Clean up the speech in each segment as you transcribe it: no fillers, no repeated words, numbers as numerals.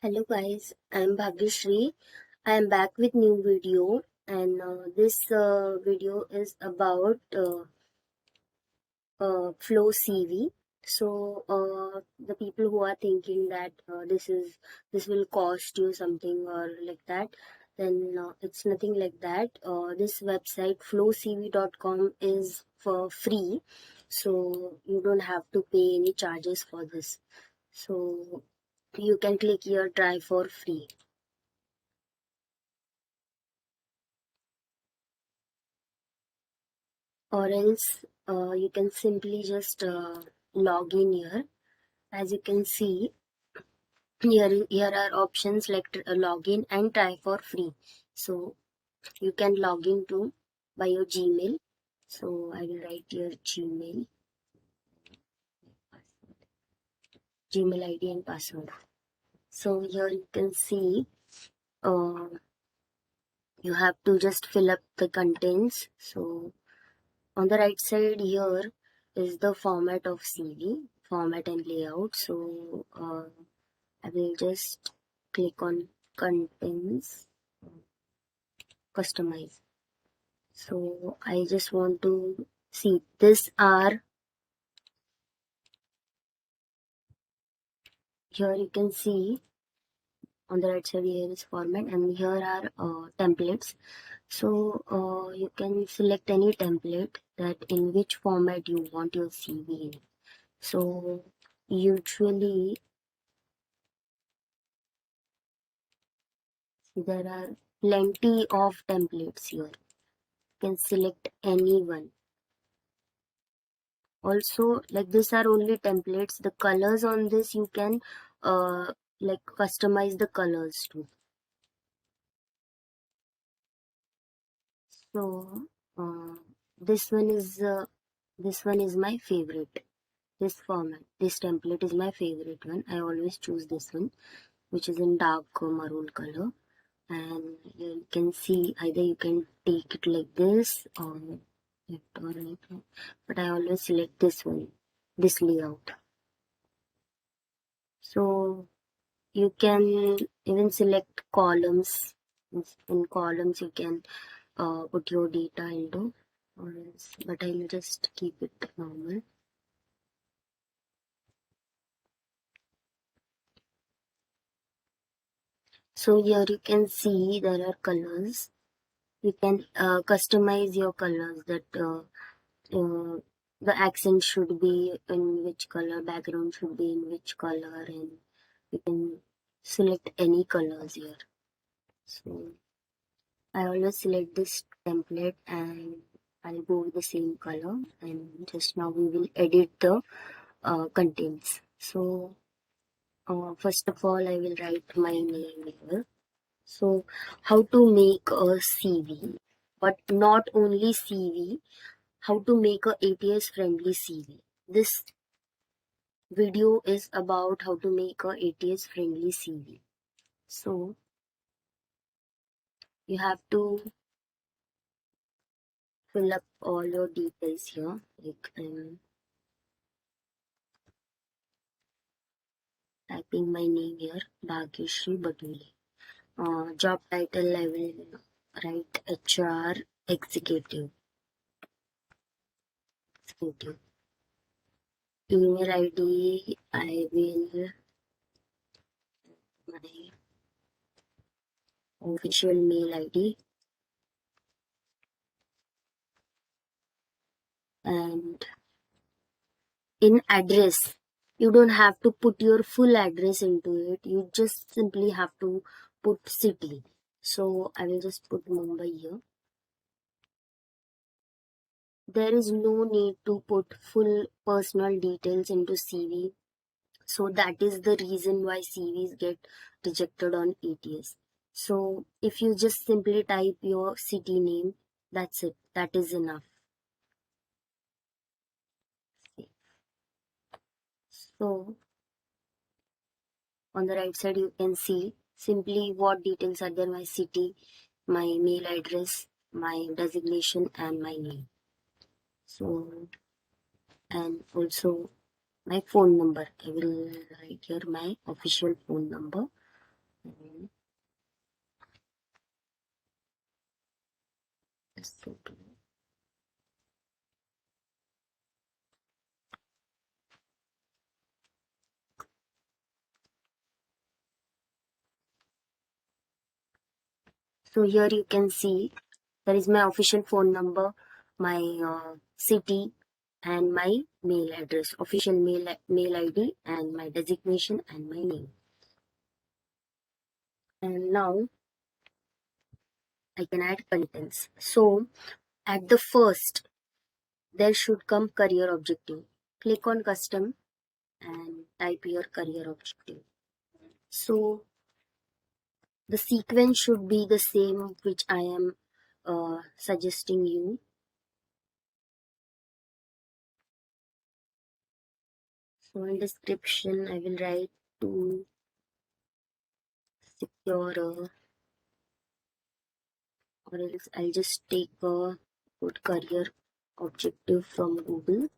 Hello guys, I am Bhagyashri. I am back with new video and this video is about Flow CV. So the people who are thinking that this will cost you something or like that, then it's nothing like that. This website flowcv.com is for free, so you don't have to pay any charges for this. So you can click here try for free. Or else you can simply just log in here. As you can see, here are options like login and try for free. So you can log in to by your Gmail. So I will write your Gmail ID and password. So here you can see uh, you have to just fill up the contents. So on the right side here is the format of CV, format and layout. So I will just click on contents, customize. So I just want to see this are here you can see on the right side here is format and here are templates. So you can select any template that in which format you want your CV in. So usually there are plenty of templates here. You can select any one. Also, like these are only templates. The colors on this you can like customize the colors too. So this one is my favorite. This format, this template is my favorite one. I always choose this one, which is in dark maroon color. And you can see either you can take it like this or left or right, but I always select this one, this layout. So you can even select columns. In columns you can put your data into, or else, but I'll just keep it normal. So here you can see there are colors. You can customize your colors that the accent should be in which color, background should be in which color, and you can select any colors here. So I always select this template and I'll go with the same color, and just now we will edit the contents. So first of all I will write my name here. So how to make a CV, but not only CV, how to make a ATS friendly CV. This video is about how to make a ATS friendly CV. So you have to fill up all your details here, like typing my name here, Bhagyashri Batuli. Job title I will write HR executive. executive. Email ID I will my official mail ID, and in address you don't have to put your full address into it, you just simply have to put city. So I will just put Mumbai here. There is no need to put full personal details into CV, so that is the reason why CVs get rejected on ATS. So if you just simply type your city name, that's it, that is enough. So on the right side you can see simply what details are there: my city, my mail address, my designation, and my name. So, and also my phone number. I will write here my official phone number. And let's go to so here you can see there is my official phone number, my city, and my mail address, official mail ID, and my designation and my name. And now I can add contents. So at the first, there should come career objective. Click on custom and type your career objective. So the sequence should be the same which I am suggesting you. So in description, I will write to secure or else I'll just take a good career objective from Google.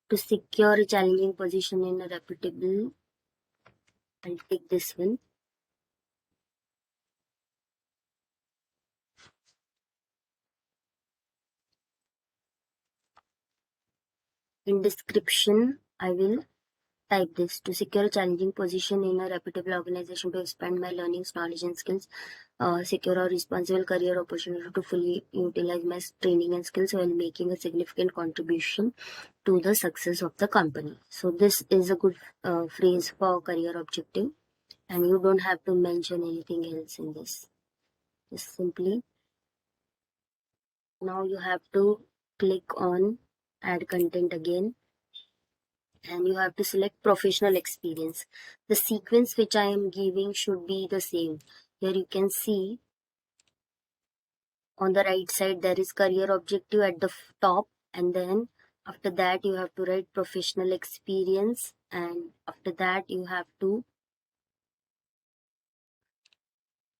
To secure a challenging position in a reputable, I'll take this one. In description, I will type this: to secure a challenging position in a reputable organization, to expand my learnings, knowledge, and skills, secure a responsible career opportunity, to fully utilize my training and skills while making a significant contribution to the success of the company. So this is a good phrase for career objective, and you don't have to mention anything else in this. Just simply now you have to click on add content again, and you have to select professional experience. The sequence which I am giving should be the same. Here you can see on the right side there is career objective at the top, and then after that you have to write professional experience, and after that you have to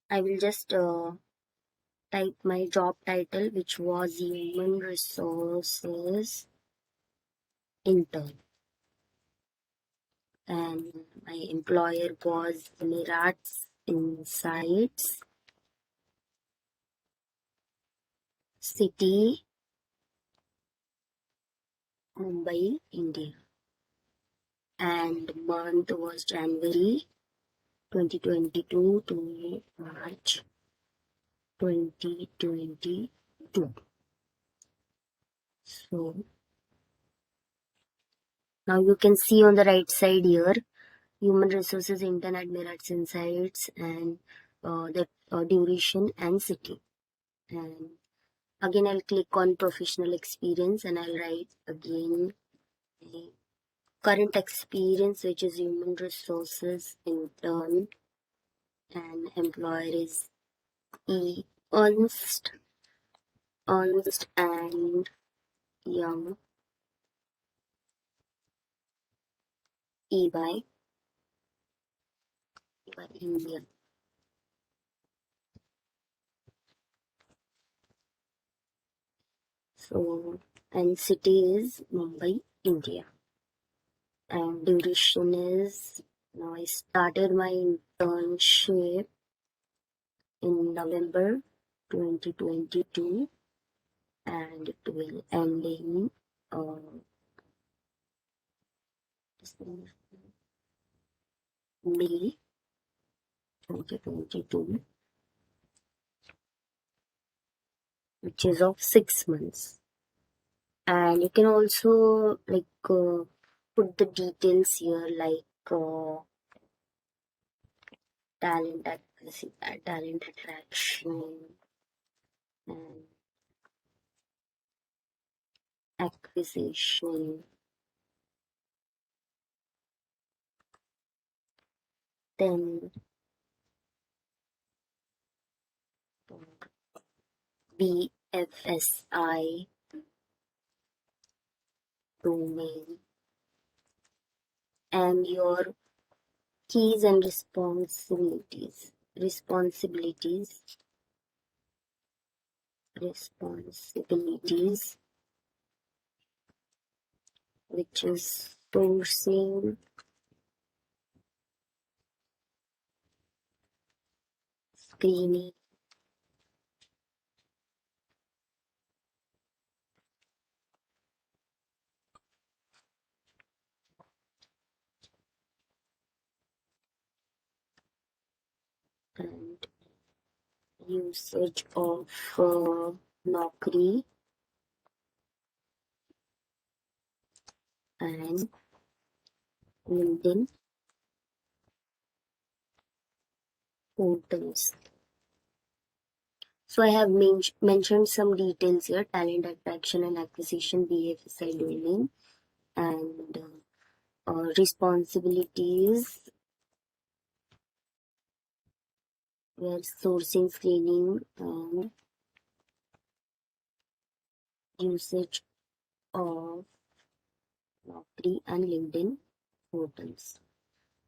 I will just type my job title, which was human resources intern, and my employer was Emirates Insights, city Mumbai, India, and month was January 2022 to March 2022. So now you can see on the right side here, human resources intern at Mirats Insights, and the duration and city. And again, I'll click on professional experience, and I'll write again the current experience, which is human resources intern, and employer is E. Ernst and Young, EY, India. So, and city is Mumbai, India. And duration is, now I started my internship in November 2022, and it will end in May 2022, which is of 6 months. And you can also put the details here, like talent attraction and acquisition, then BFSI domain, and your keys and responsibilities. responsibilities, which is sourcing, screening, and usage of Naukri and LinkedIn portals. So I have mentioned some details here: talent attraction and acquisition, BFSI domain, and responsibilities were sourcing, screening, and usage of Naukri and LinkedIn portals.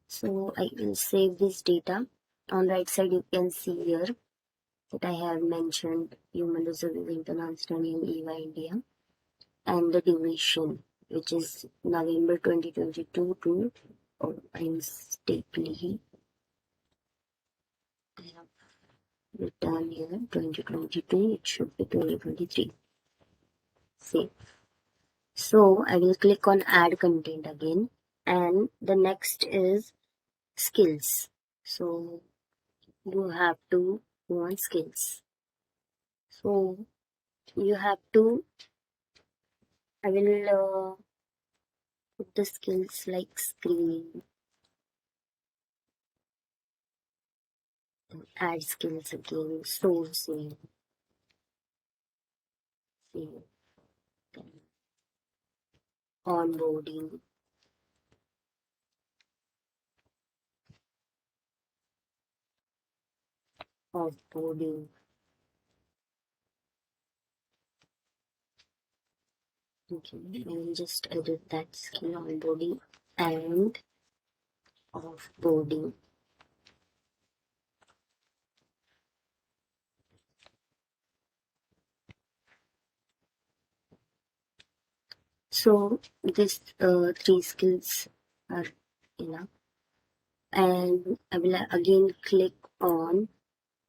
So I will save this data. On right side you can see here that I have mentioned human resources international in EY India and the duration, which is November 2022 to, oh, I mistakenly I have written here 2022, it should be 2023. Save. So I will click on add content again, and the next is skills. So you have to go on skills. So you have to, I will put the skills like screening, add skills again, sourcing, onboarding, offboarding. Okay, I will just edit that skill, onboarding and offboarding. So these three skills are enough, and I will again click on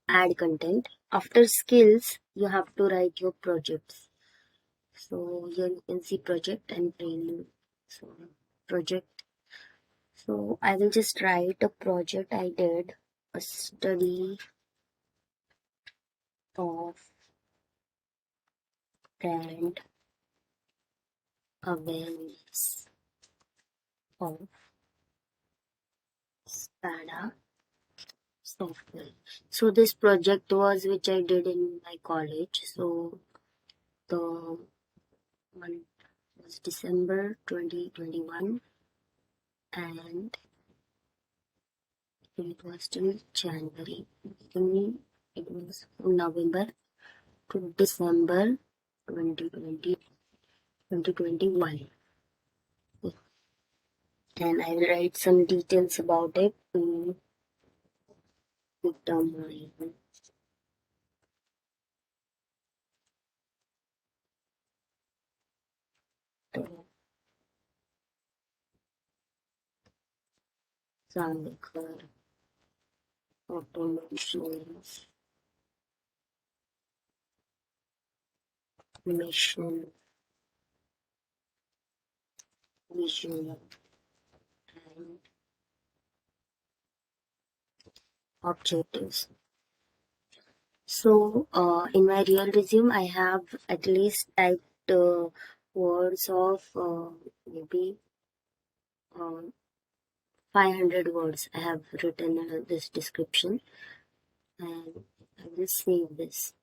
add content. After skills, you have to write your projects. So here you can see project and training. So project. So I will just write a project I did, a study of brand awareness of SCADA software. So this project was which I did in my college. So the month was December 2021 and it was till January. It was from November to December 2020, 2021. And I will write some details about it to determine the Zanvikar automations mission vision and objectives. So in my real resume I have at least typed words of maybe uh, 500 words I have written this description, and I will save this.